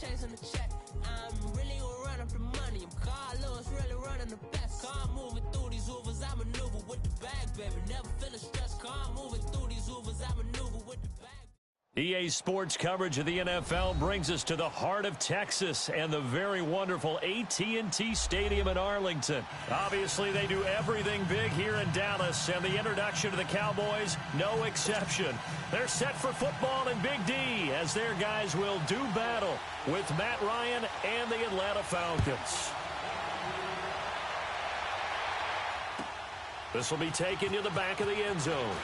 chasing the check. I'm really gonna run up the money. I'm Carlos, really running the best. Car moving through these Ubers, I maneuver with the bag, baby. Never feeling stressed. Car moving through these Ubers, I maneuver with the bag. EA Sports coverage of the NFL brings us to the heart of Texas and the very wonderful AT&T Stadium in Arlington. Obviously, they do everything big here in Dallas, and the introduction to the Cowboys, no exception. They're set for football in Big D as their guys will do battle with Matt Ryan and the Atlanta Falcons. This will be taken to the back of the end zone.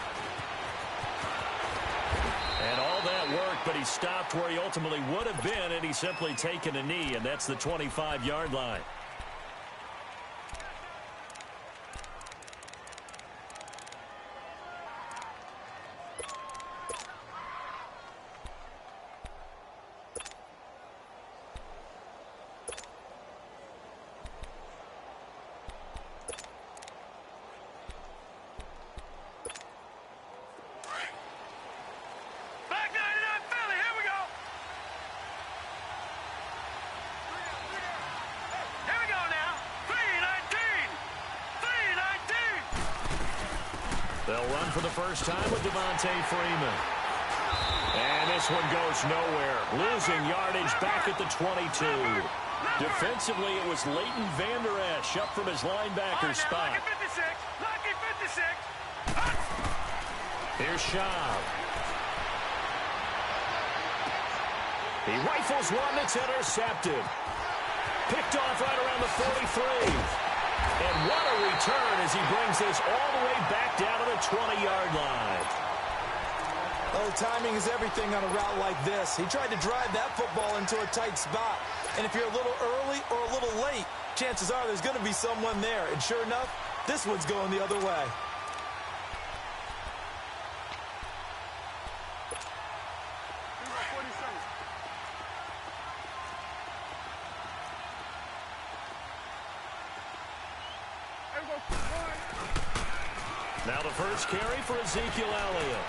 And all that worked, but he stopped where he ultimately would have been, and he's simply taken a knee, and that's the 25-yard line. They'll run for the first time with Devontae Freeman. And this one goes nowhere. Losing yardage back at the 22. Defensively, it was Leighton Vander Esch up from his linebacker spot. Here's Schaub. He rifles one that's intercepted. Picked off right around the 43. And what a return as he brings this all the way back down to the 20-yard line. Oh, timing is everything on a route like this. He tried to drive that football into a tight spot. And if you're a little early or a little late, chances are there's going to be someone there. And sure enough, this one's going the other way. Now the first carry for Ezekiel Elliott.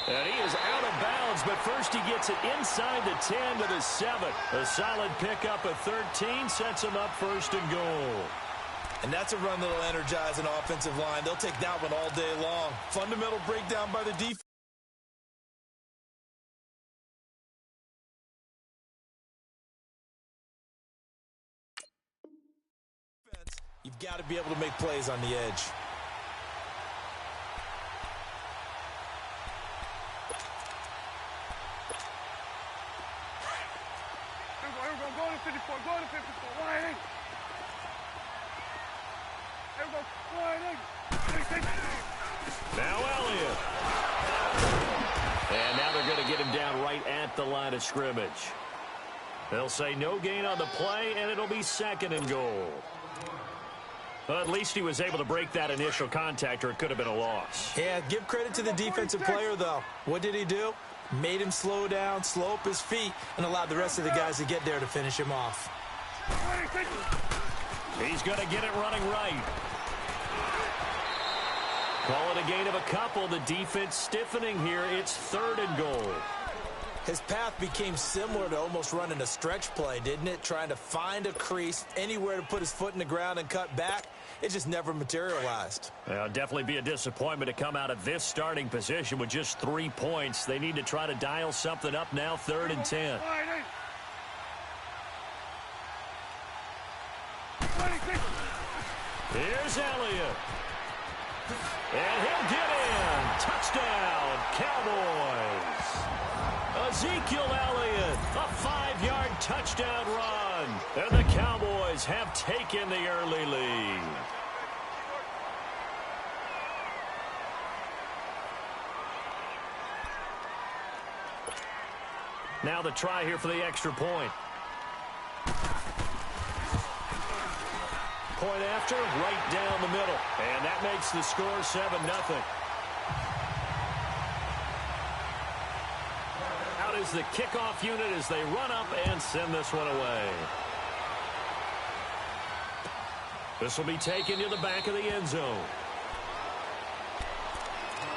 And he is out of bounds, but first he gets it inside the 10 to the 7. A solid pickup at 13 sets him up first and goal. And that's a run that'll energize an offensive line. They'll take that one all day long. Fundamental breakdown by the defense. You've got to be able to make plays on the edge. Go to 54, go to 54, wide in. Now Elliott. And now they're going to get him down right at the line of scrimmage. They'll say no gain on the play, and it'll be second and goal. Well, at least he was able to break that initial contact, or it could have been a loss. Yeah, give credit to the defensive player, though. What did he do? Made him slow down, slow up his feet, and allowed the rest of the guys to get there to finish him off. He's going to get it running right. Call it a gain of a couple. The defense stiffening here. It's third and goal. His path became similar to almost running a stretch play, didn't it? Trying to find a crease, anywhere to put his foot in the ground and cut back. It just never materialized. Well, definitely be a disappointment to come out of this starting position with just 3 points. They need to try to dial something up now, 3rd and 10. Here's Elliott. And he'll get in. Touchdown, Cowboys. Ezekiel Elliott, a 5-yard touchdown run. And the Cowboys have taken the early lead. Now the try here for the extra point. Point after, right down the middle. And that makes the score 7-0. Out is the kickoff unit as they run up and send this one away. This will be taken to the back of the end zone.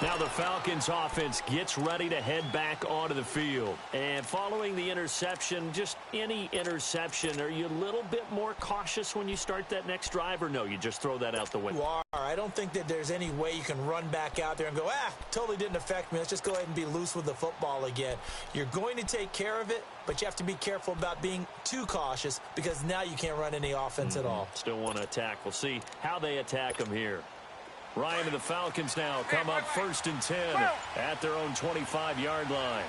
Now the Falcons offense gets ready to head back onto the field. And following the interception, just any interception, are you a little bit more cautious when you start that next drive, or no, you just throw that out the window? You are. I don't think that there's any way you can run back out there and go, totally didn't affect me. Let's just go ahead and be loose with the football again. You're going to take care of it, but you have to be careful about being too cautious because now you can't run any offense at all. Still want to attack. We'll see how they attack them here. Ryan and the Falcons now come up 1st and 10 at their own 25-yard line.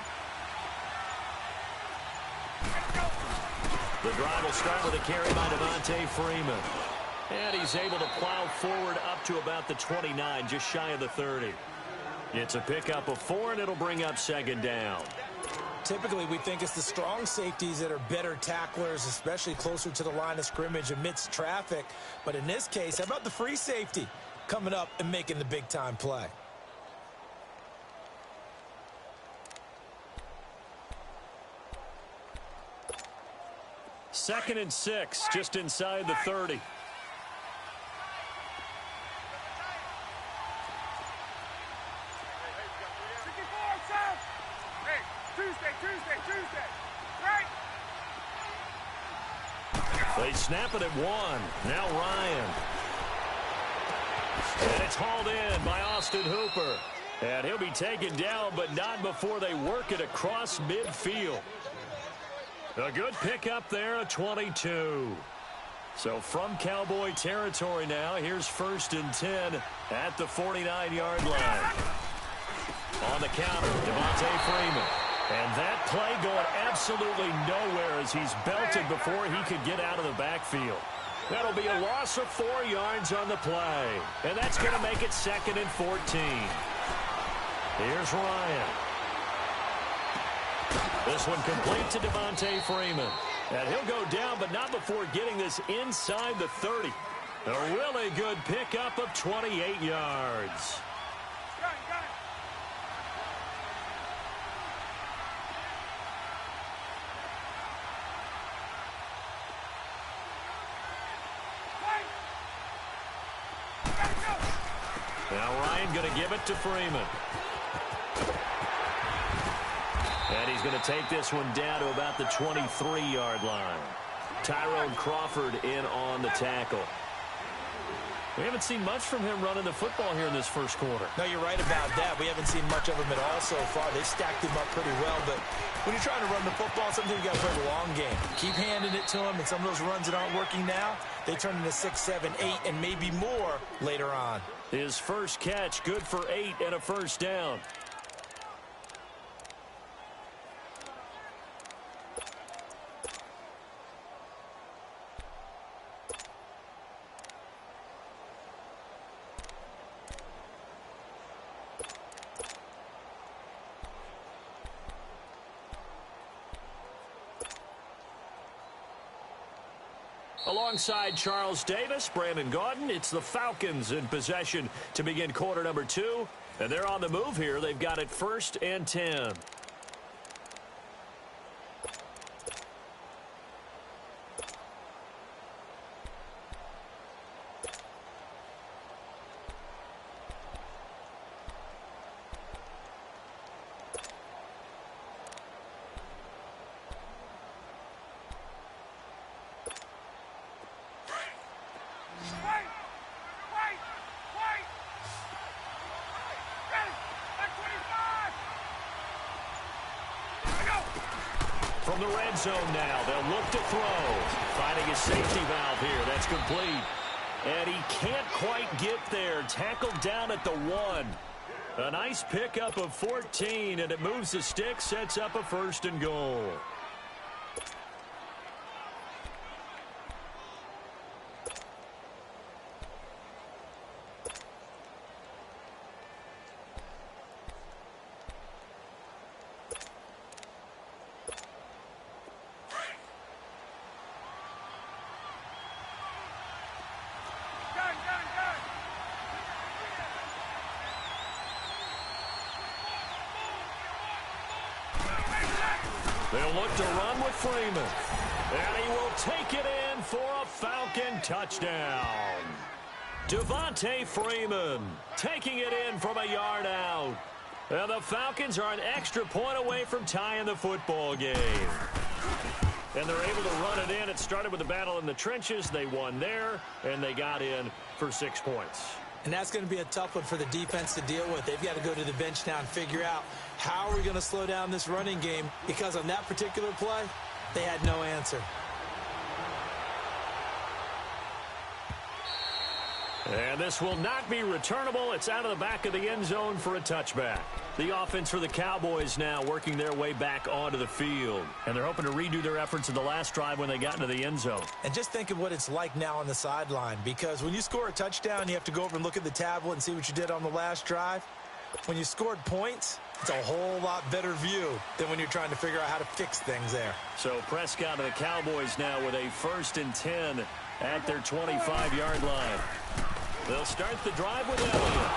The drive will start with a carry by Devontae Freeman. And he's able to plow forward up to about the 29, just shy of the 30. It's a pickup of 4, and it'll bring up 2nd down. Typically, we think it's the strong safeties that are better tacklers, especially closer to the line of scrimmage amidst traffic. But in this case, how about the free safety coming up and making the big-time play? Second and 6, just inside the 30. They snap it at 1. Now Ryan. And it's hauled in by Austin Hooper. And he'll be taken down, but not before they work it across midfield. A good pickup there at 22. So from Cowboy territory now, here's 1st and 10 at the 49-yard line. On the counter, Devontae Freeman. And that play going absolutely nowhere as he's belted before he could get out of the backfield. That'll be a loss of 4 yards on the play. And that's going to make it 2nd and 14. Here's Ryan. This one complete to Devontae Freeman. And he'll go down, but not before getting this inside the 30. A really good pickup of 28 yards. Now Ryan going to give it to Freeman. And he's going to take this one down to about the 23-yard line. Tyrone Crawford in on the tackle. We haven't seen much from him running the football here in this first quarter. No, you're right about that. We haven't seen much of him at all so far. They've stacked him up pretty well, but when you're trying to run the football, sometimes you got to play the long game. Keep handing it to him, and some of those runs that aren't working now, they turn into 6, 7, 8, and maybe more later on. His first catch, good for 8 and a first down. Alongside Charles Davis, Brandon Gaudin, it's the Falcons in possession to begin quarter number 2. And they're on the move here. They've got it 1st and 10. From the red zone now, they'll look to throw. Finding a safety valve here. That's complete. And he can't quite get there. Tackled down at the 1. A nice pickup of 14, and it moves the stick, sets up a 1st and goal. They'll look to run with Freeman. And he will take it in for a Falcon touchdown. Devontae Freeman taking it in from a yard out. And the Falcons are an extra point away from tying the football game. And they're able to run it in. It started with a battle in the trenches. They won there, and they got in for 6 points. And that's going to be a tough one for the defense to deal with. They've got to go to the bench now and figure out how are we going to slow down this running game, because on that particular play, they had no answer. And this will not be returnable. It's out of the back of the end zone for a touchback. The offense for the Cowboys now working their way back onto the field. And they're hoping to redo their efforts in the last drive when they got into the end zone. And just think of what it's like now on the sideline, because when you score a touchdown, you have to go over and look at the tablet and see what you did on the last drive. When you scored points, it's a whole lot better view than when you're trying to figure out how to fix things there. So Prescott and the Cowboys now with a 1st and 10 at their 25-yard line. They'll start the drive with Elliott.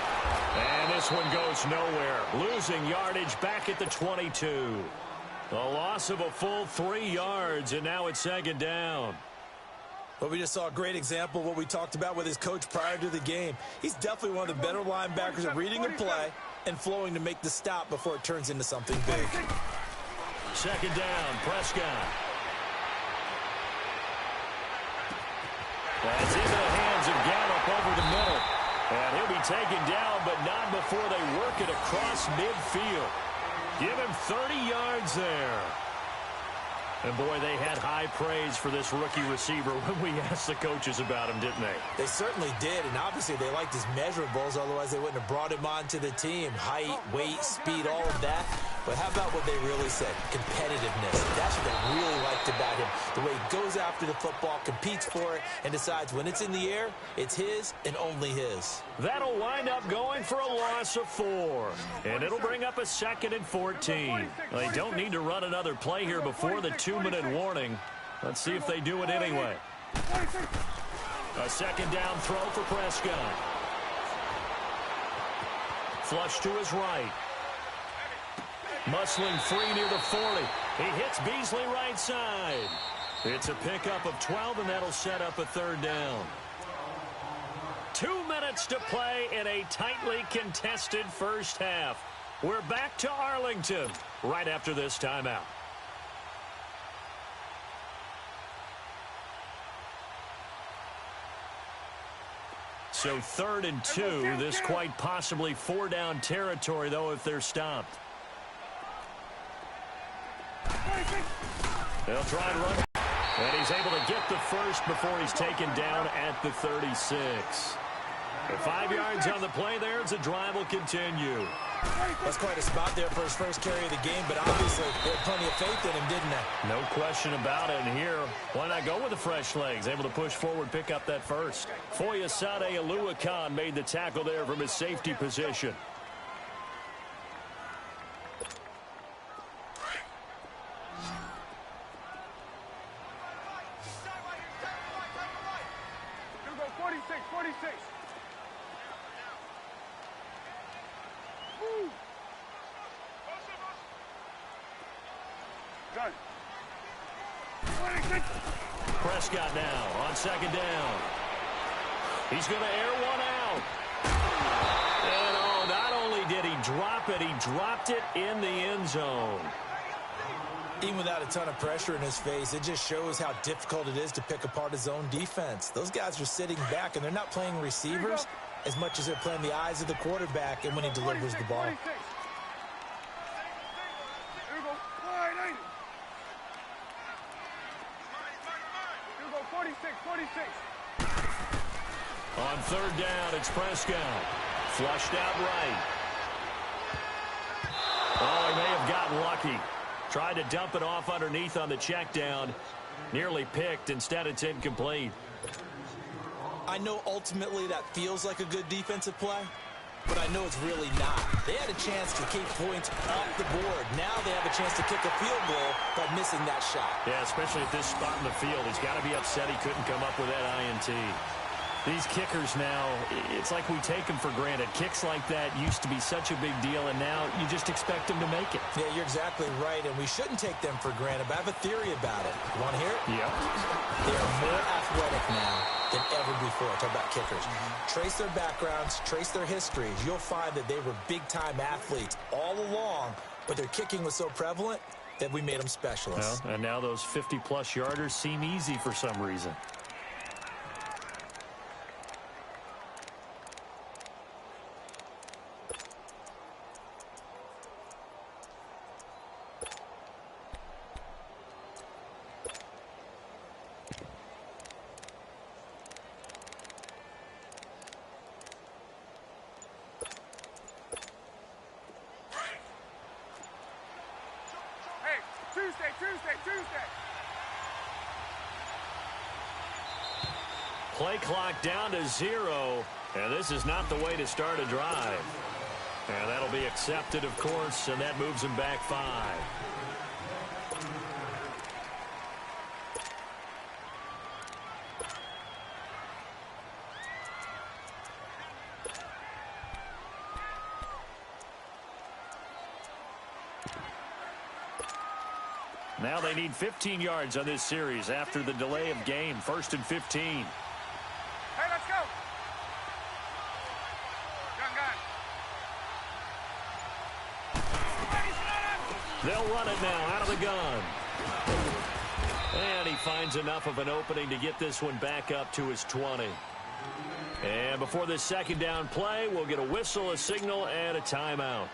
And this one goes nowhere. Losing yardage back at the 22. A loss of a full 3 yards, and now it's 2nd down. But we just saw a great example of what we talked about with his coach prior to the game. He's definitely one of the better linebackers at reading a play and flowing to make the stop before it turns into something big. 2nd down, Prescott. That's into the hands of Gallup over the middle. And he'll be taken down, but not before they work it across midfield. Give him 30 yards there. And, boy, they had high praise for this rookie receiver when we asked the coaches about him, didn't they? They certainly did, and obviously they liked his measurables, otherwise they wouldn't have brought him onto the team. Height, weight, speed, all of that. But how about what they really said? Competitiveness. That's what they really liked about him. The way he goes after the football, competes for it, and decides when it's in the air, it's his and only his. That'll wind up going for a loss of 4. And it'll bring up a 2nd and 14. They don't need to run another play here before the 2-minute warning. Let's see if they do it anyway. A 2nd down throw for Prescott. Flush to his right. Muscling free near the 40. He hits Beasley right side. It's a pickup of 12, and that'll set up a 3rd down. 2 minutes to play in a tightly contested first half. We're back to Arlington right after this timeout. So 3rd and 2. This quite possibly 4-down territory, though, if they're stopped. They'll try and run. And he's able to get the first before he's taken down at the 36. 5 yards on the play there as the drive will continue. That's quite a spot there for his first carry of the game, but obviously they had plenty of faith in him, didn't they? No question about it. And here, why not go with the fresh legs? Able to push forward, pick up that first. Foyesade Oluwakan made the tackle there from his safety position. Prescott now on 2nd down. He's going to air one out. And, oh, not only did he drop it, he dropped it in the end zone. Even without a ton of pressure in his face, it just shows how difficult it is to pick apart his own defense. Those guys are sitting back, and they're not playing receivers as much as they're playing the eyes of the quarterback and when he delivers the ball. On 3rd down, it's Prescott. Flushed out right. Oh, he may have gotten lucky. Tried to dump it off underneath on the check down. Nearly picked. Instead, it's incomplete. I know ultimately that feels like a good defensive play, but I know it's really not. They had a chance to keep points off the board. Now they have a chance to kick a field goal by missing that shot. Yeah, especially at this spot in the field. He's got to be upset he couldn't come up with that INT. These kickers now, it's like we take them for granted. Kicks like that used to be such a big deal, and now you just expect them to make it. Yeah, you're exactly right, and we shouldn't take them for granted, but I have a theory about it. You want to hear it? Yeah. They are more athletic now than ever before. Talk about kickers. Trace their backgrounds, trace their histories. You'll find that they were big-time athletes all along, but their kicking was so prevalent that we made them specialists. Well, and now those 50-plus yarders seem easy for some reason. Tuesday. Play clock down to 0, and this is not the way to start a drive. And that'll be accepted, of course, and that moves him back 5. Now they need 15 yards on this series after the delay of game. 1st and 15. Hey, let's go. Gun. They'll run it now out of the gun. And he finds enough of an opening to get this one back up to his 20. And before this second down play, we'll get a whistle, a signal, and a timeout,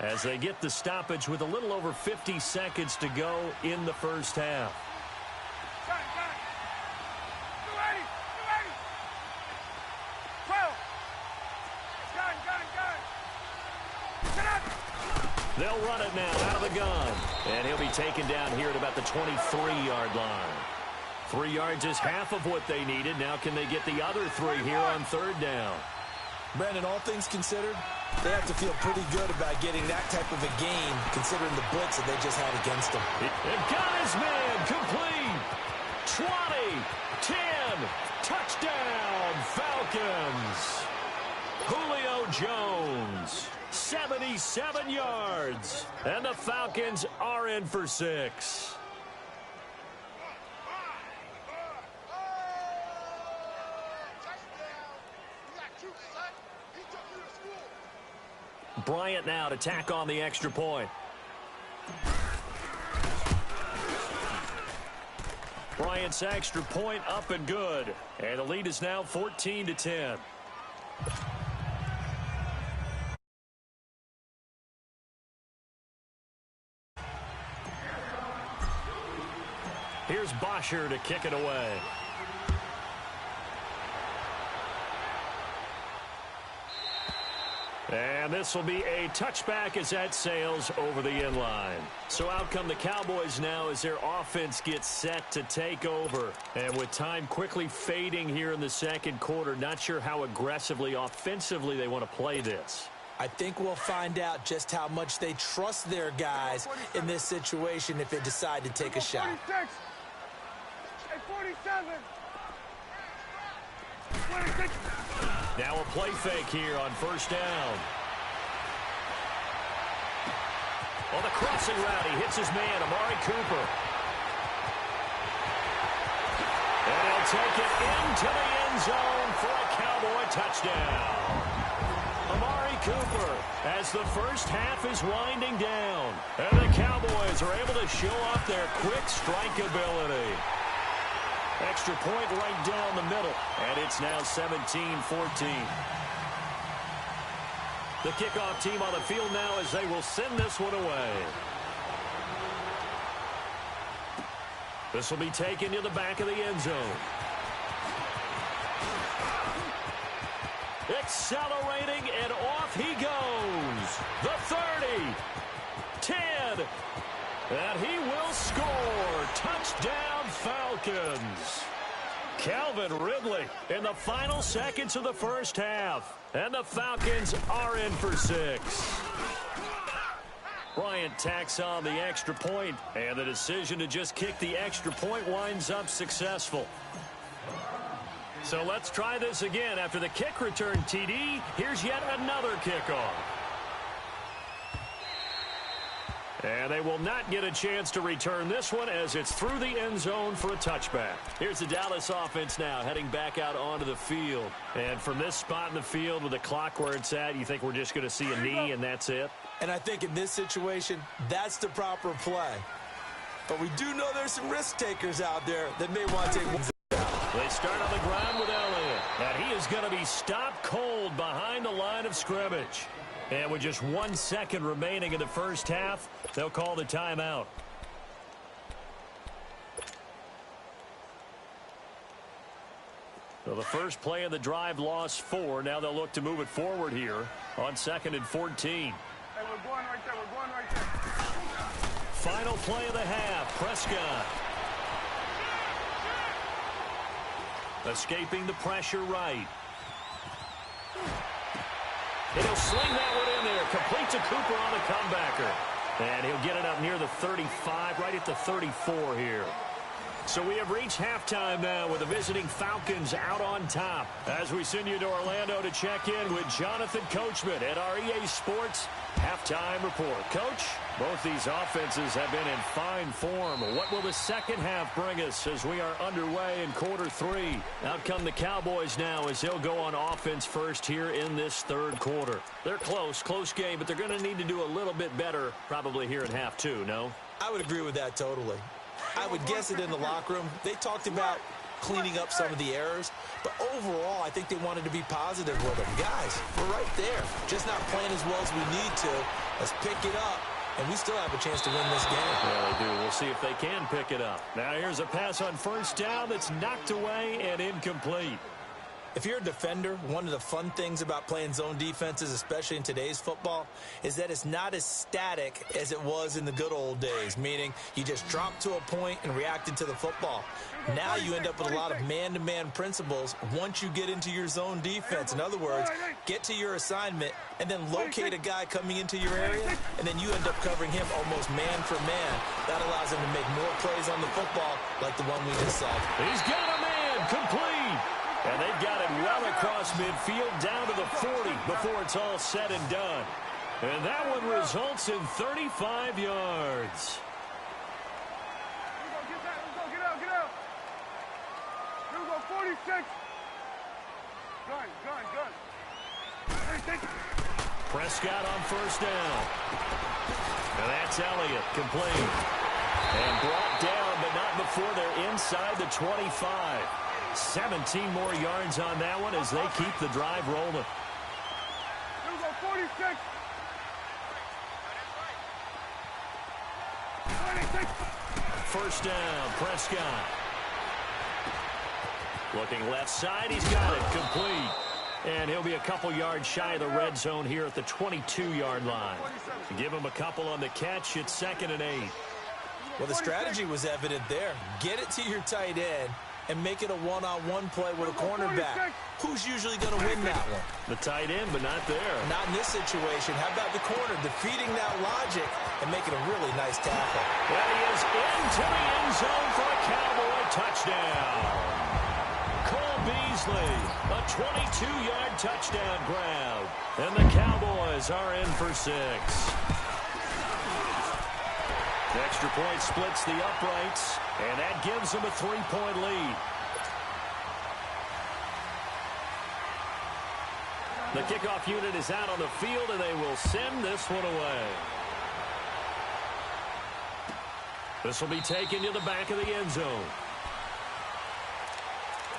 as they get the stoppage with a little over 50 seconds to go in the first half. Gun. 280. 12. Gun. Get up. They'll run it now out of the gun. And he'll be taken down here at about the 23-yard line. 3 yards is half of what they needed. Now can they get the other 3 here on 3rd down? Brandon, all things considered, they have to feel pretty good about getting that type of a game, considering the blitz that they just had against them. It got his man complete. 20, 10, touchdown, Falcons. Julio Jones, 77 yards, and the Falcons are in for 6. Bryant now to tack on the extra point. Bryant's extra point up and good. And the lead is now 14-10. Here's Bosher to kick it away. And this will be a touchback as that sails over the end line. So out come the Cowboys now as their offense gets set to take over. And with time quickly fading here in the second quarter, not sure how aggressively, offensively they want to play this. I think we'll find out just how much they trust their guys in this situation if they decide to take a shot. 46. And 47. 26. Now a play fake here on 1st down. On the crossing route, he hits his man, Amari Cooper. And he'll take it into the end zone for a Cowboy touchdown. Amari Cooper, as the first half is winding down. And the Cowboys are able to show off their quick strike ability. Extra point right down the middle, and it's now 17-14. The kickoff team on the field now as they will send this one away. This will be taken to the back of the end zone. Accelerating, and off he goes. The 30, 10, and he will score. Touchdown, Falcons. Calvin Ridley in the final seconds of the first half. And the Falcons are in for 6. Bryant tacks on the extra point, and the decision to just kick the extra point winds up successful. So let's try this again. After the kick return TD, here's yet another kickoff. And they will not get a chance to return this one as it's through the end zone for a touchback. Here's the Dallas offense now heading back out onto the field. And from this spot in the field with the clock where it's at, you think we're just going to see a knee and that's it? And I think in this situation, that's the proper play. But we do know there's some risk takers out there that may want to take one. They start on the ground with Elliott. And he is going to be stopped cold behind the line of scrimmage. And with just 1 second remaining in the first half, they'll call the timeout. So the first play of the drive lost 4. Now they'll look to move it forward here on 2nd and 14. Hey, we're going right there. We're going right there. Final play of the half. Prescott. Escaping the pressure right. And he'll sling that one in there. Complete to Cooper on the comebacker. And he'll get it up near the 35, right at the 34 here. So we have reached halftime now with the visiting Falcons out on top. As we send you to Orlando to check in with Jonathan Coachman at our EA Sports Halftime Report. Coach, both these offenses have been in fine form. What will the second half bring us as we are underway in quarter 3? Out come the Cowboys now as they'll go on offense first here in this third quarter. They're close game, but they're going to need to do a little bit better probably here in half 2, no? I would agree with that totally. I would guess it in the locker room. They talked about cleaning up some of the errors, but overall, I think they wanted to be positive with them. Guys, we're right there. Just not playing as well as we need to. Let's pick it up, and we still have a chance to win this game. Yeah, they do. We'll see if they can pick it up. Now here's a pass on first down that's knocked away and incomplete. If you're a defender, one of the fun things about playing zone defenses, especially in today's football, is that it's not as static as it was in the good old days, meaning you just drop to a point and reacted to the football. Now you end up with a lot of man-to-man principles once you get into your zone defense. In other words, get to your assignment and then locate a guy coming into your area, and then you end up covering him almost man for man. That allows him to make more plays on the football like the one we just saw. He's got a man complete. And they've got it well across midfield down to the 40 before it's all said and done. And that one results in 35 yards. Get out. Here we go, 46. Gun. Hey, take it. Prescott on first down. And that's Elliott, complete. And brought down, but not before they're inside the 25. 17 more yards on that one as they keep the drive rolling. Here we go, 46. 26. First down, Prescott. Looking left side, he's got it, complete. And he'll be a couple yards shy of the red zone here at the 22-yard line. Give him a couple on the catch, it's 2nd and 8. Well, the strategy was evident there. Get it to your tight end and make it a one-on-one play with a cornerback. Who's usually going to win that one? The tight end, but not there. Not in this situation. How about the corner defeating that logic and making a really nice tackle? Well, he is into the end zone for a Cowboy touchdown. Cole Beasley, a 22-yard touchdown grab. And the Cowboys are in for 6. The extra point splits the uprights, and that gives them a 3-point lead. The kickoff unit is out on the field, and they will send this one away. This will be taken to the back of the end zone.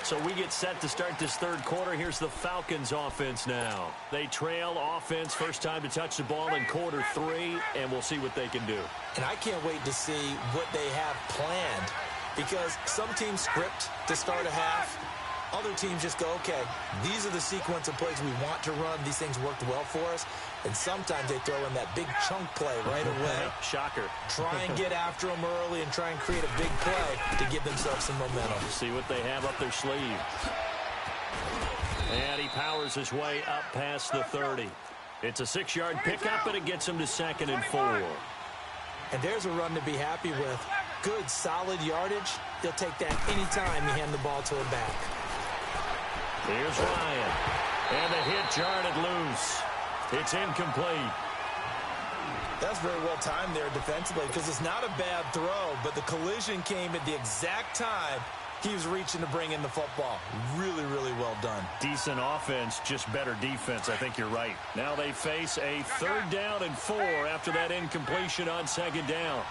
So we get set to start this third quarter. Here's the Falcons offense now. They trail offense, first time to touch the ball in quarter 3, and we'll see what they can do. And I can't wait to see what they have planned, because some teams script to start a half. Other teams just go, okay, these are the sequence of plays we want to run. These things worked well for us. And sometimes they throw in that big chunk play right away. Shocker. Try and get after them early and try and create a big play to give themselves some momentum. See what they have up their sleeve. And he powers his way up past the 30. It's a 6-yard pickup, and it gets him to 2nd and 4. And there's a run to be happy with. Good, solid yardage. He'll take that anytime you hand the ball to a back. Here's Ryan. And the hit jarred it loose. It's incomplete. That's very well timed there defensively because it's not a bad throw, but the collision came at the exact time he was reaching to bring in the football. Really, really well done. Decent offense, just better defense. I think you're right. Now they face a 3rd down and 4 after that incompletion on 2nd down.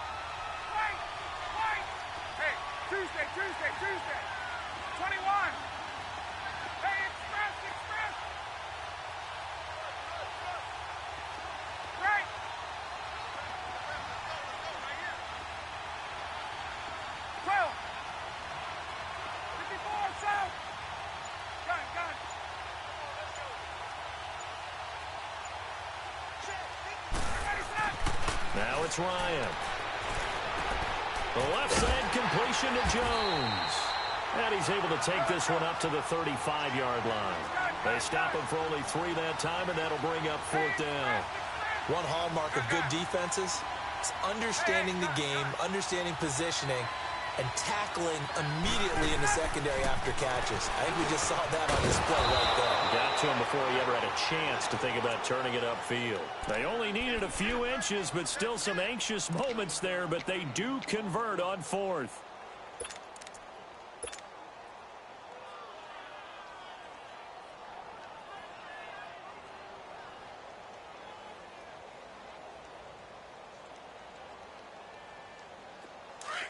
Hey, Tuesday. 21. Hey, express. Right. 12. 54, south. Gun. Everybody set. Now it's Ryan. The left side completion to Jones. And he's able to take this one up to the 35-yard line. They stop him for only 3 that time, and that'll bring up 4th down. One hallmark of good defenses is understanding the game, understanding positioning, and tackling immediately in the secondary after catches. I think we just saw that on display right there. Got to him before he ever had a chance to think about turning it upfield. They only needed a few inches, but still some anxious moments there, but they do convert on 4th.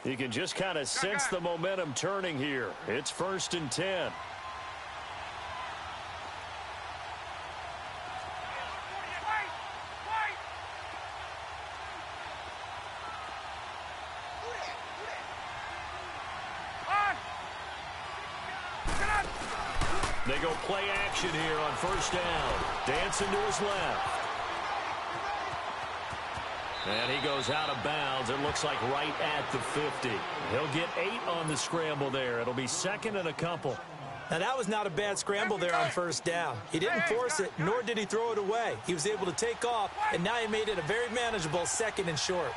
You can just kind of sense the momentum turning here. It's 1st and 10. They go play action here on 1st down. Dancing to his left. And he goes out of bounds. It looks like right at the 50. He'll get 8 on the scramble there. It'll be 2nd and a couple. Now, that was not a bad scramble there on 1st down. He didn't force it, nor did he throw it away. He was able to take off, and now he made it a very manageable 2nd and short.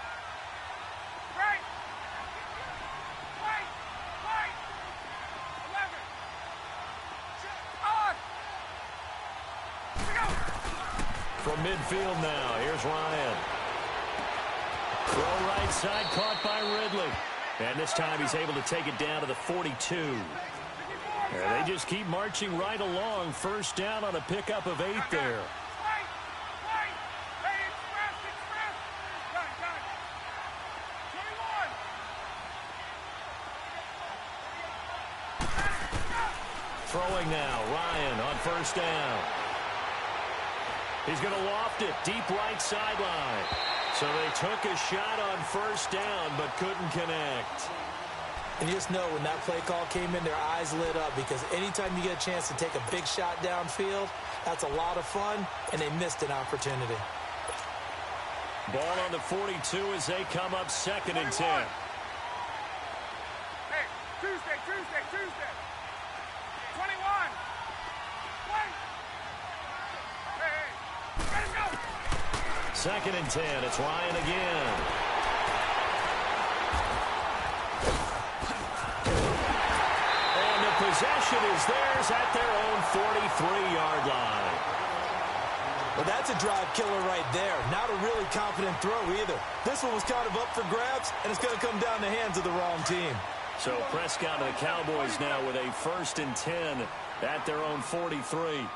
Right. 11. From midfield now, here's Ryan. Throw right side, caught by Ridley. And this time he's able to take it down to the 42. And they just keep marching right along. 1st down on a pickup of 8 there. Hey, express. Gun. 21. Throwing now, Ryan on 1st down. He's going to loft it deep right sideline. So they took a shot on 1st down, but couldn't connect. And you just know when that play call came in, their eyes lit up because anytime you get a chance to take a big shot downfield, that's a lot of fun, and they missed an opportunity. Ball on the 42 as they come up 2nd and 10. Hey, Tuesday. 21. Wait. Hey, let him go. 2nd and 10. It's Ryan again. And the possession is theirs at their own 43-yard line. Well, that's a drive killer right there. Not a really confident throw either. This one was kind of up for grabs, and it's going to come down the hands of the wrong team. So Prescott and the Cowboys now with a 1st and 10 at their own 43.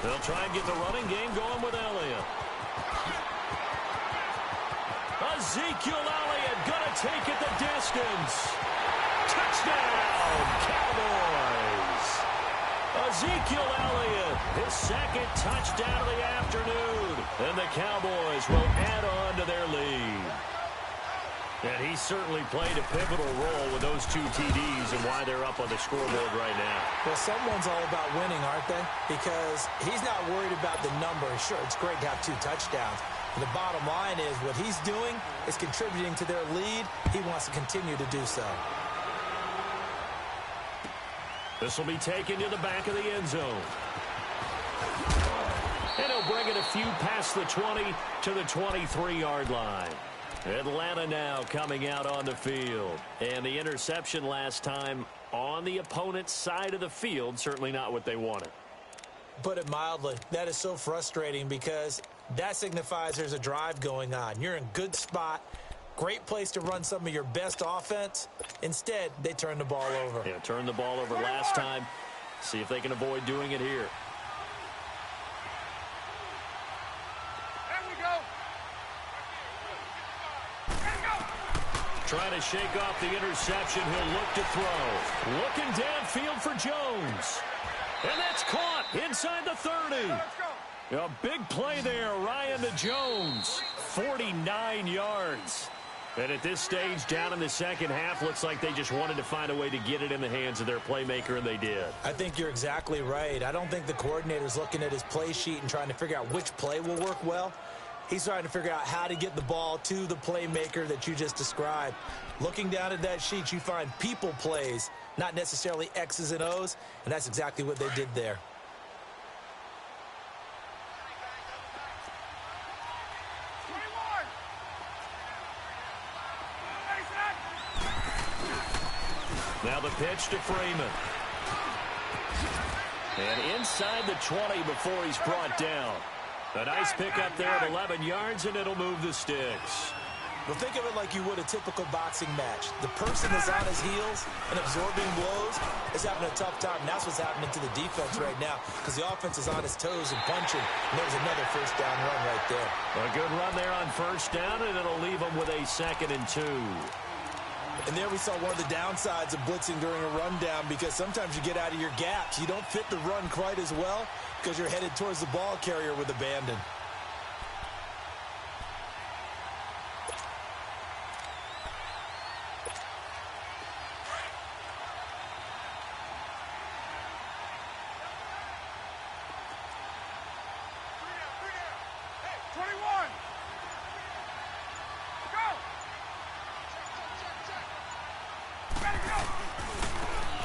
They'll try and get the running game going with Elliott. Ezekiel Elliott going to take it the distance. Touchdown, Cowboys. Ezekiel Elliott, his 2nd touchdown of the afternoon. And the Cowboys will add on to their lead. And he certainly played a pivotal role with those 2 TDs and why they're up on the scoreboard right now. Well, someone's all about winning, aren't they? Because he's not worried about the number. Sure, it's great to have 2 touchdowns. But the bottom line is what he's doing is contributing to their lead. He wants to continue to do so. This will be taken to the back of the end zone. And he'll bring it a few past the 20 to the 23-yard line. Atlanta now coming out on the field. And the interception last time on the opponent's side of the field, certainly not what they wanted. Put it mildly, that is so frustrating because that signifies there's a drive going on. You're in good spot, great place to run some of your best offense. Instead, they turn the ball over. Yeah, turned the ball over last time. See if they can avoid doing it here. There we go. Trying to shake off the interception. He'll look to throw. Looking downfield for Jones. And that's caught inside the 30. A big play there, Ryan to Jones. 49 yards. And at this stage, down in the second half, looks like they just wanted to find a way to get it in the hands of their playmaker, and they did. I think you're exactly right. I don't think the coordinator's looking at his play sheet and trying to figure out which play will work well. He's trying to figure out how to get the ball to the playmaker that you just described. Looking down at that sheet, you find people plays, not necessarily X's and O's, and that's exactly what they did there. Now the pitch to Freeman. And inside the 20 before he's brought down. A nice pickup there at 11 yards, and it'll move the sticks. Well, think of it like you would a typical boxing match. The person that's on his heels and absorbing blows is having a tough time. And that's what's happening to the defense right now because the offense is on his toes and punching. And there's another first down run right there. A good run there on first down, and it'll leave them with a 2nd and 2. And there we saw one of the downsides of blitzing during a rundown because sometimes you get out of your gaps. You don't fit the run quite as well because you're headed towards the ball carrier with abandon.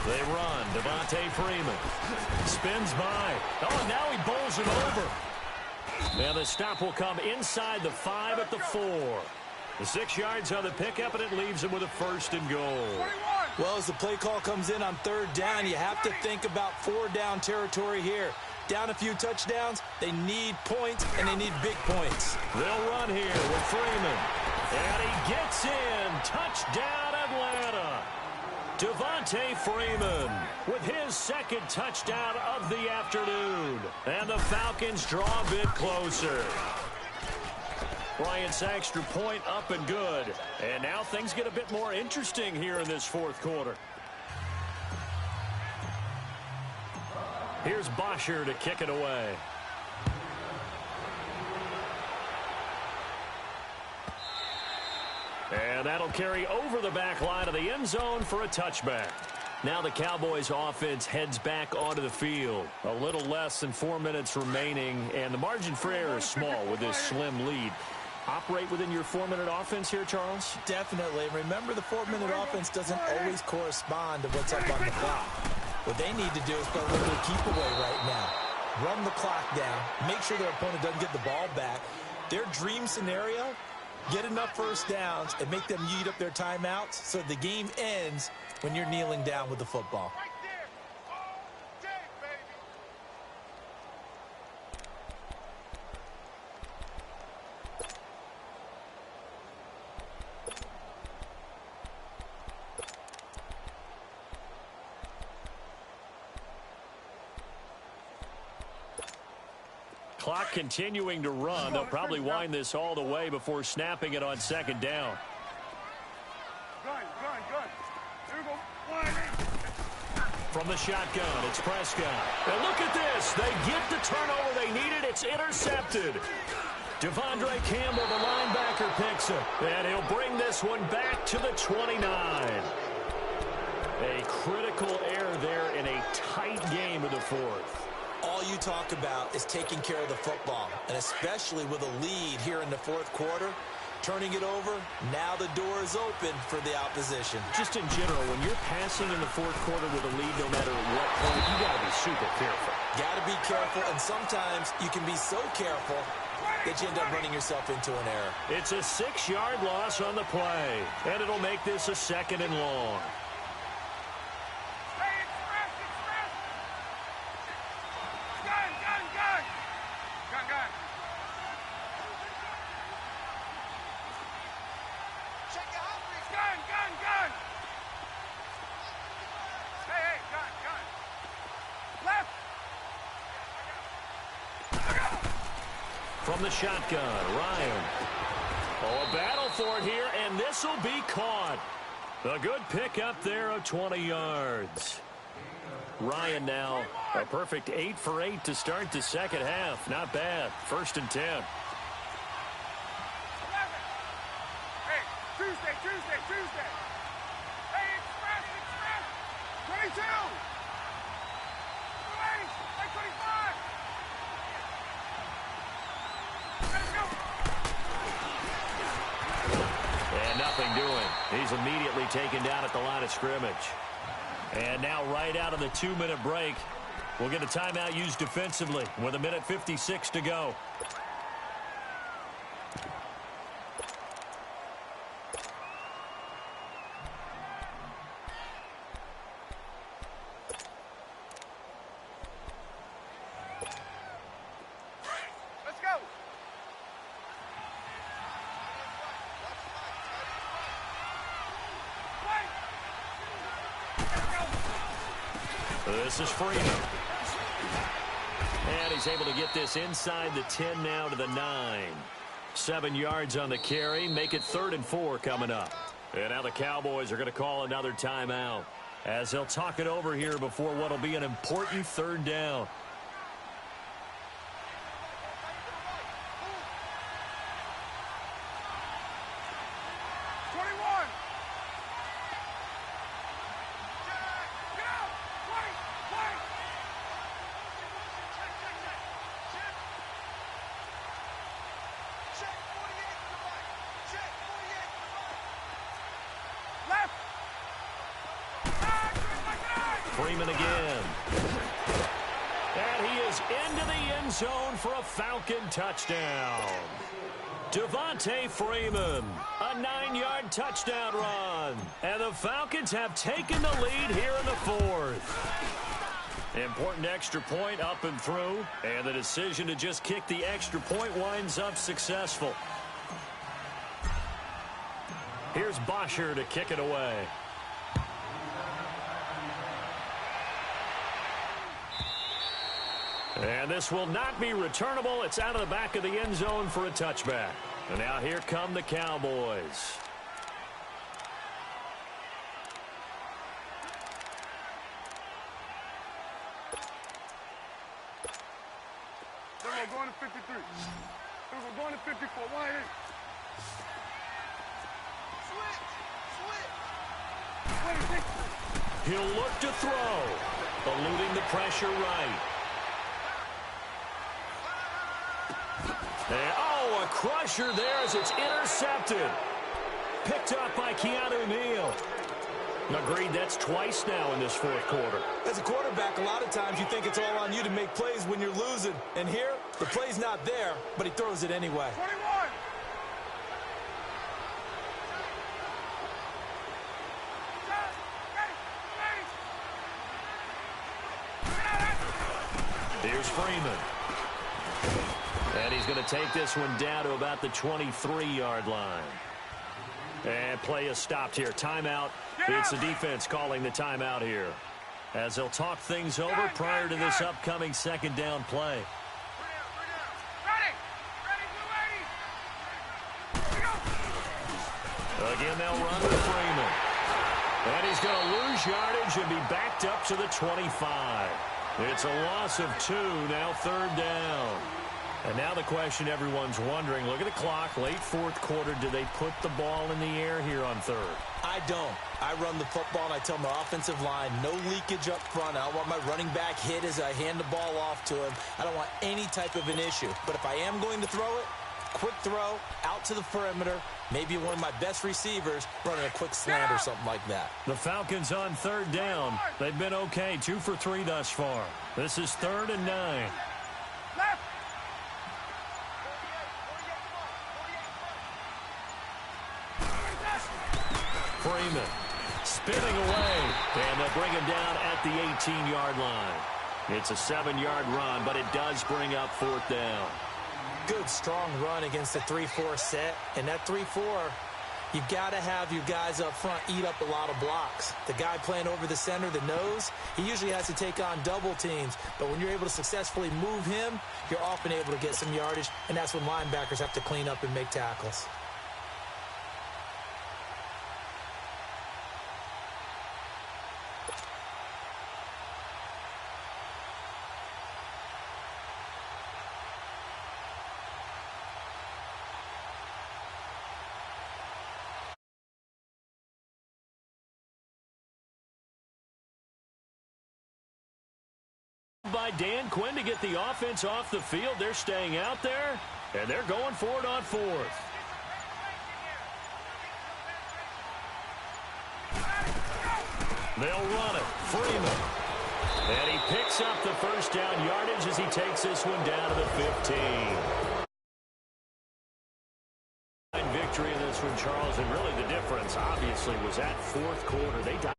They run. Devontae Freeman spins by. Oh, and now he bowls him over. And the stop will come inside the 5 at the 4. The 6 yards on the pickup, and it leaves him with a 1st and goal. Well, as the play call comes in on 3rd down, you have to think about 4-down territory here. Down a few touchdowns, they need points, and they need big points. They'll run here with Freeman. And he gets in. Touchdown, Atlanta. Devontae Freeman with his 2nd touchdown of the afternoon. And the Falcons draw a bit closer. Bryant's extra point up and good. And now things get a bit more interesting here in this 4th quarter. Here's Bosher to kick it away. And that'll carry over the back line of the end zone for a touchback. Now the Cowboys offense heads back onto the field. A little less than 4 minutes remaining, and the margin for error is small with this slim lead. Operate within your 4-minute offense here, Charles? Definitely. Remember, the 4-minute offense doesn't always correspond to what's up on the clock. What they need to do is play a little bit of keep away right now. Run the clock down. Make sure their opponent doesn't get the ball back. Their dream scenario, get enough first downs and make them eat up their timeouts so the game ends when you're kneeling down with the football. Clock continuing to run. They'll probably wind this all the way before snapping it on 2nd down. Gun. Here we go. From the shotgun, it's Prescott. And look at this. They get the turnover they needed. It's intercepted. Devondre Campbell, the linebacker, picks it. And he'll bring this one back to the 29. A critical error there in a tight game in the 4th. All you talk about is taking care of the football, and especially with a lead here in the 4th quarter, turning it over, now the door is open for the opposition. Just in general, when you're passing in the 4th quarter with a lead, no matter what point, you got to be super careful. Got to be careful, and sometimes you can be so careful that you end up running yourself into an error. It's a 6-yard loss on the play, and it'll make this a 2nd and long. from the shotgun. Ryan. Oh, a battle for it here, and this will be caught. A good pick up there of 20 yards. Ryan now a perfect 8 for 8 to start the second half. Not bad. 1st and 10. Hey, Tuesday. Hey, express. 22. 25. Let's go. And nothing doing. He's immediately taken down at the line of scrimmage. And now right out of the 2-minute break, we'll get a timeout used defensively with 1:56 to go. Let's go. This is Freeman. And he's able to get this inside the 10 now to the 9. 7 yards on the carry. Make it 3rd and 4 coming up. And now the Cowboys are going to call another timeout as they'll talk it over here before what will be an important 3rd down. Freeman again. And he is into the end zone for a Falcon touchdown. Devontae Freeman, a 9-yard touchdown run. And the Falcons have taken the lead here in the 4th. Important extra point up and through. And the decision to just kick the extra point winds up successful. Here's Bosher to kick it away. And this will not be returnable. It's out of the back of the end zone for a touchback. And now here come the Cowboys. We're going to 53. We're going to 54. 1-8. Switch. He'll look to throw. Eluding the pressure right. And, oh, a crusher there as it's intercepted. Picked up by Keanu Neal. Agreed, that's twice now in this 4th quarter. As a quarterback, a lot of times you think it's all on you to make plays when you're losing. And here, the play's not there, but he throws it anyway. 21. Here's Freeman. And he's going to take this one down to about the 23-yard line. And play is stopped here. Timeout. It's the defense calling the timeout here, as they'll talk things over prior to this upcoming 2nd down play. Again, they'll run with Freeman. And he's going to lose yardage and be backed up to the 25. It's a loss of 2, now 3rd down. And now the question everyone's wondering, look at the clock, late 4th quarter, do they put the ball in the air here on 3rd? I don't. I run the football and I tell my offensive line, no leakage up front. I don't want my running back hit as I hand the ball off to him. I don't want any type of an issue. But if I am going to throw it, quick throw, out to the perimeter, maybe one of my best receivers running a quick slant or something like that. The Falcons on 3rd down. They've been okay, 2 for 3 thus far. This is 3rd and 9. Left. Freeman spinning away, and they'll bring him down at the 18-yard line. It's a 7-yard run, but it does bring up 4th down. Good, strong run against the 3-4 set, and that 3-4, You've got to have your guys up front eat up a lot of blocks. The guy playing over the center, the nose, he usually has to take on double teams. But when you're able to successfully move him, you're often able to get some yardage, and that's when linebackers have to clean up and make tackles. By Dan Quinn to get the offense off the field. They're staying out there, and they're going for it on fourth. They'll run it. Freeman. And he picks up the first down yardage as he takes this one down to the 15. Victory in this one, Charles, and really the difference, obviously, was that fourth quarter. They got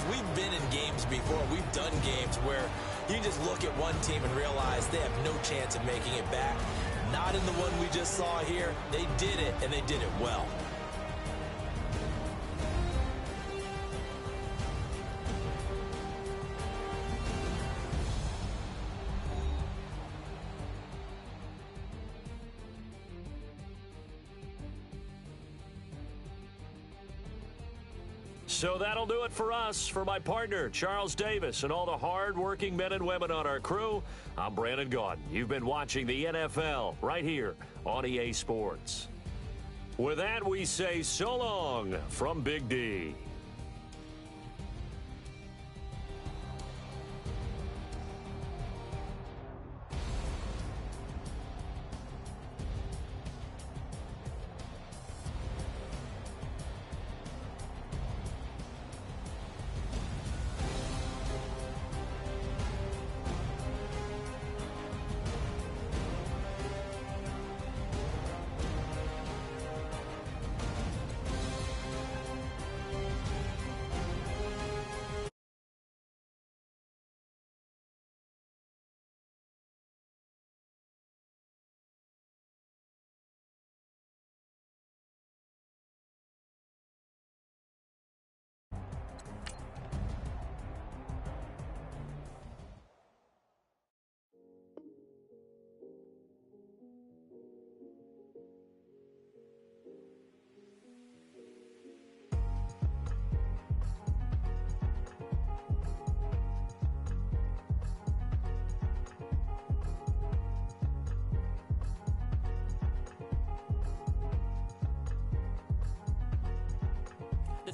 We've been in games before. We've done games where you can just look at one team and realize they have no chance of making it back. Not in the one we just saw here. They did it, and they did it well. So that'll do it for us. For my partner, Charles Davis, and all the hard-working men and women on our crew, I'm Brandon Gaudin. You've been watching the NFL right here on EA Sports. With that, we say so long from Big D.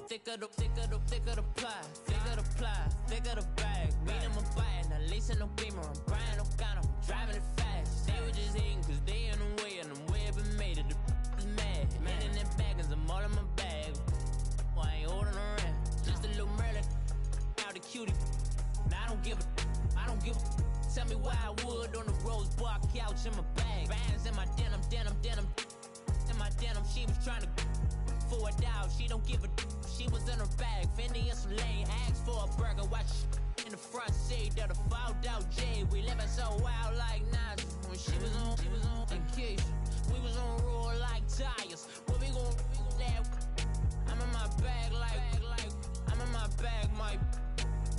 Thicker the pie, thicker the bag. Beat him a bite, now lacing no beamer. I'm Brian O'Connor, driving it fast. They were just hating cause they in the way, and I'm way up and made it. The is mad. Man in them baggins, I'm all in my bag. I ain't holding around. Just a little Merlin, out the cutie. Now I don't give a. Tell me why I would on the rose bar couch in my bag. Bands in my denim. In my denim, she was trying to for a doubt. She don't give a. She was in her bag, Fendi and some lane. Asked for a burger, watch in the front seat of the fouled out J. We living so wild like Nas. When she was on vacation, we was on roll like tires. What we gon' laugh? I'm in my bag like I'm in my bag, Mike.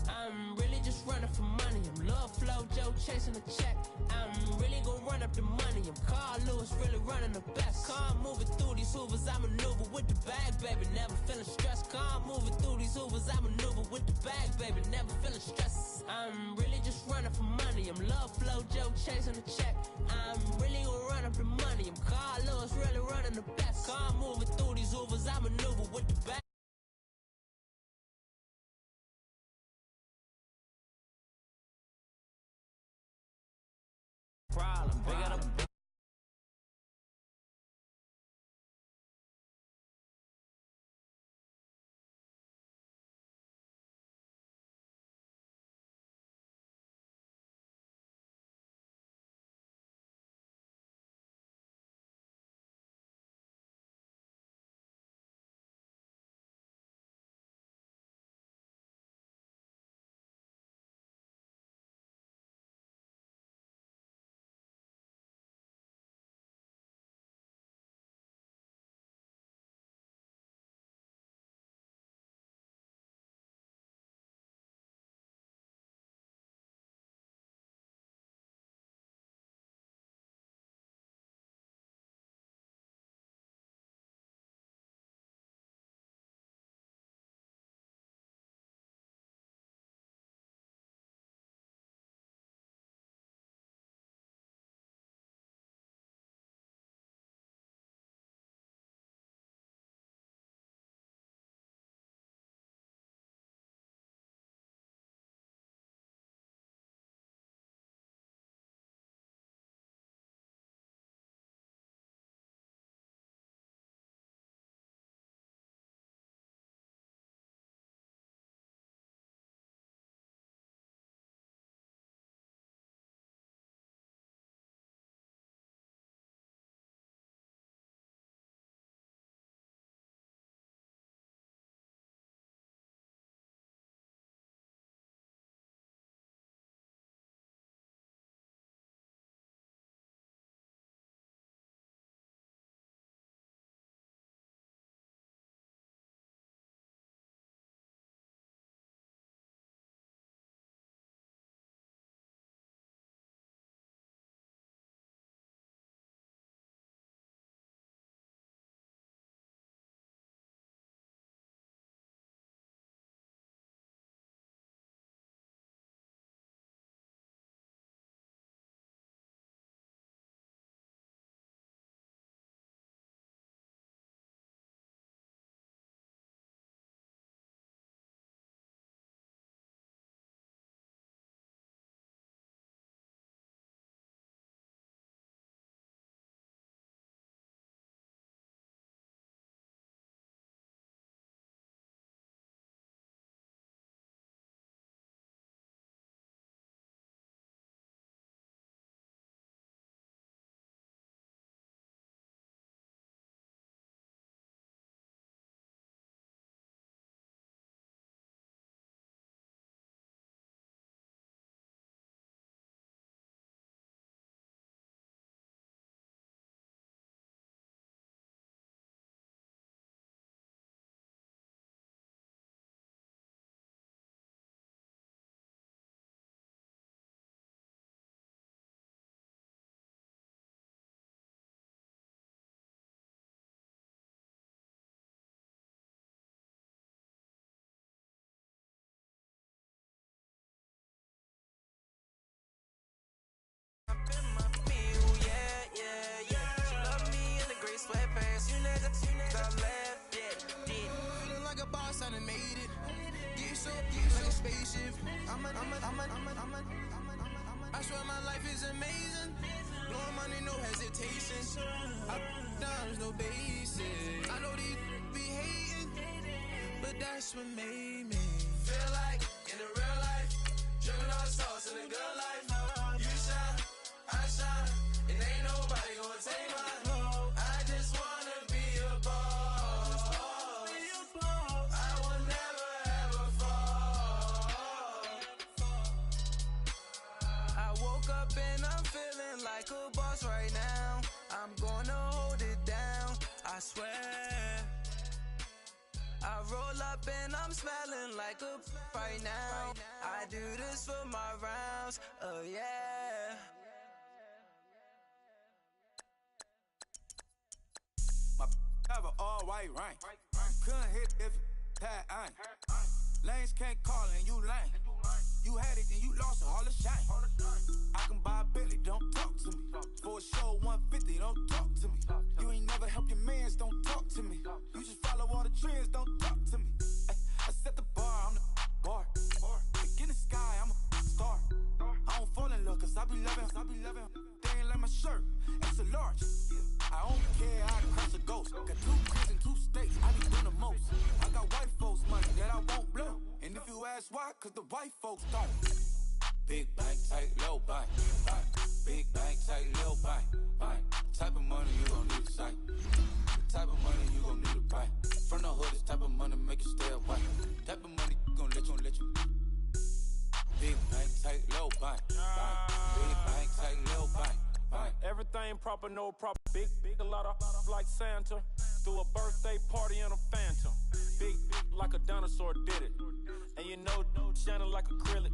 I'm really just running for money. I'm Love Flow Joe chasing the check. I'm really gon' run up the money. I'm Carl Lewis, really running the best. Car moving through these hoovers, I maneuver with the bag, baby. Never feeling stressed. Car moving through these hoovers, I maneuver with the bag, baby. Never feeling stressed. I'm really just running for money. I'm Love Flow Joe chasing the check. I'm really gon' run up the money. I'm Carl Lewis, really running the best. Car moving through these hoovers, I maneuver with the bag. Problem, bigger the boss, I done made it. Get so like a spaceship. I swear my life is amazing. Blowing money, no hesitation. Up, downs, no basic. I know these be hating, but that's what made me feel like in the real life. Dripping all the sauce in the good life. You shine, I shine, and ain't nobody gonna take mine. I just wanna be a boss. I will never ever fall. I woke up and I'm feeling like a boss right now. I'm gonna hold it down, I swear. I roll up and I'm smelling like a right now. I do this for my rounds, oh yeah. My have a all white rank. Couldn't hit if that ain't. Lanes can't call and you lame. You had it and you lost all the shine. I can buy a Billy, don't talk to me. For a show 150, don't talk to me. You ain't never help your mans, don't talk to me. You just follow all the trends, don't talk to me. I set the bar, I'm the bar. Like in the sky, I'm a star. I don't fall in love cause I be loving. They ain't like my shirt, it's a large. I don't care, I crush a ghost. Got 2 kids in 2 states, I be doing the most. I got white folks money that I won't blow. And if you ask why, cause the white folks don't. Big bank, tight, low bank. Big bank, tight, low bank. Type of money you gon' need to sight. The type of money you gon' need to buy. From the hood, this type of money make you stay away. Type of money gon' let you. Big bank, tight, low bank. Big bank, tight, low bank. Everything proper, no proper. Big, a lot of like Santa. Threw a birthday party in a phantom. Big like a dinosaur did it. And you know, shining like acrylic.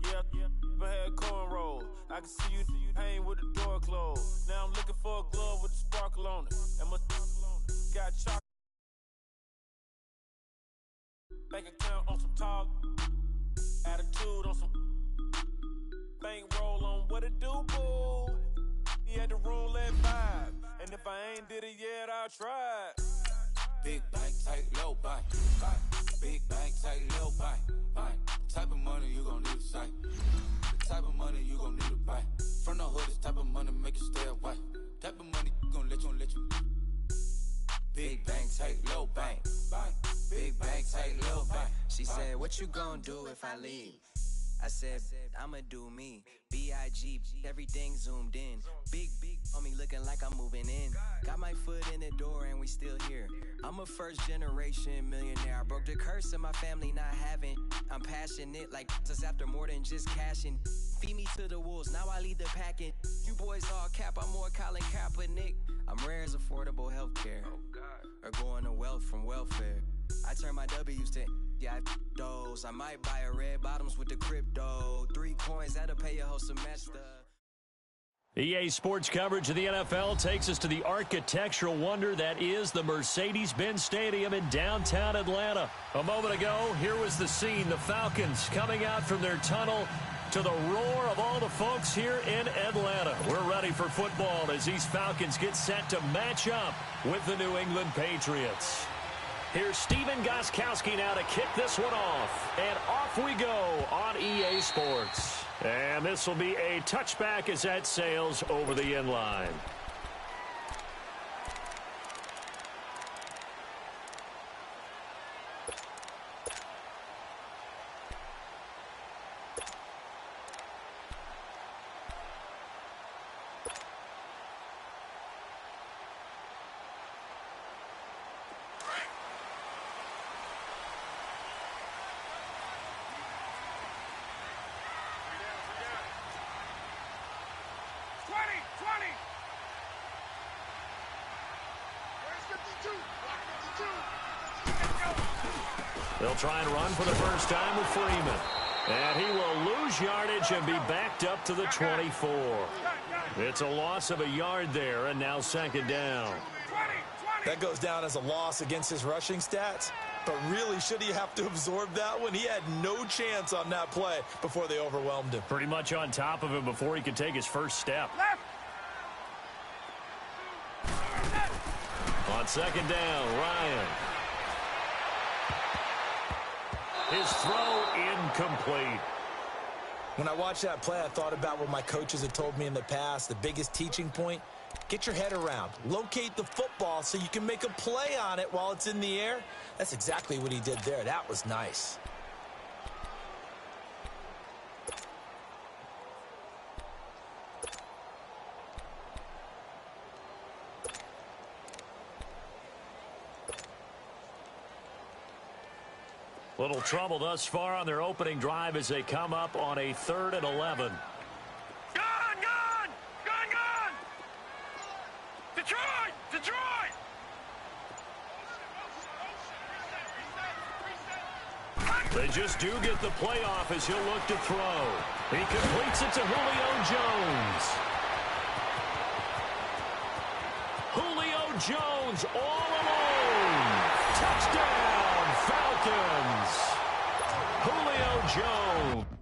Yeah, but had cornrows. I can see you hang with the door closed. Now I'm looking for a glove with a sparkle on it. And my got chocolate. Bank account on some talk. Attitude on some bankroll on what it do, boo. He had the roulette vibe. And if I ain't did it yet, I'll try. Big bank, tight, low bank. Big bank, tight, low bank. Type of money you gon' need to sight. The type of money you gon' need to buy. From the hood, this type of money make you stay away. Type of money gon' let you. Big bank, tight, low bank. Big bank, tight, low bank. She said, what you gon' do if I leave? I said, I'ma do me. B.I.G. Everything zoomed in. Big on me looking like I'm moving in. Got my foot in the door and we still here. I'm a first generation millionaire. I broke the curse of my family not having. I'm passionate like just after more than just cashing. Feed me to the wolves, now I lead the packing. You boys all cap, I'm more Colin Kaepernick. I'm rare as affordable healthcare. Or going to wealth from welfare. I turn my W's to those. I might buy a red bottoms with the crypto. 3 coins, that'll pay your whole semester. EA Sports coverage of the NFL takes us to the architectural wonder that is the Mercedes-Benz Stadium in downtown Atlanta. A moment ago, here was the scene. The Falcons coming out from their tunnel to the roar of all the folks here in Atlanta. We're ready for football as these Falcons get set to match up with the New England Patriots. Here's Steven Gostkowski now to kick this one off. And off we go on EA Sports. And this will be a touchback as that sails over the end line. They'll try and run for the first time with Freeman. And he will lose yardage and be backed up to the 24. It's a loss of a yard there, and now second down. That goes down as a loss against his rushing stats. But really, should he have to absorb that one? He had no chance on that play before they overwhelmed him. Pretty much on top of him before he could take his first step. On second down, Ryan. His throw incomplete. When I watched that play, I thought about what my coaches had told me in the past. The biggest teaching point, get your head around. Locate the football so you can make a play on it while it's in the air. That's exactly what he did there. That was nice. Little trouble thus far on their opening drive as they come up on a 3rd and 11. Gone! Detroit! They just do get the playoff as he'll look to throw. He completes it to Julio Jones. Julio Jones all alone. Touchdown, Falcons. Julio Jones.